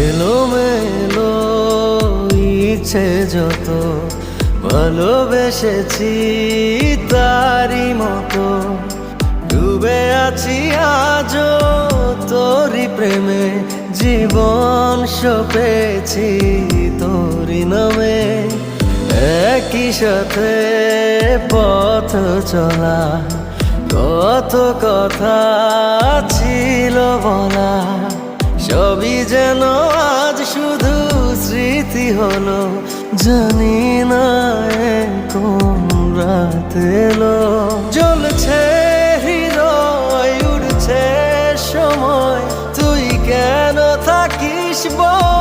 এলোমেলো ইচ্ছে যত ভালোবেসেছি তারই মতো ডুবে আছি আজও তোরই প্রেমে, জীবন সপেছি তোরই নামে। একই সাথে পথ চলা, কত কথা ছিল বলা, সবই যেন আজ শুধু স্মৃতি হলো। জানি না কোন রাত এলো, জ্বলছে হৃদয়, উড়ছে সময়, তুই কেন থাকিস বল।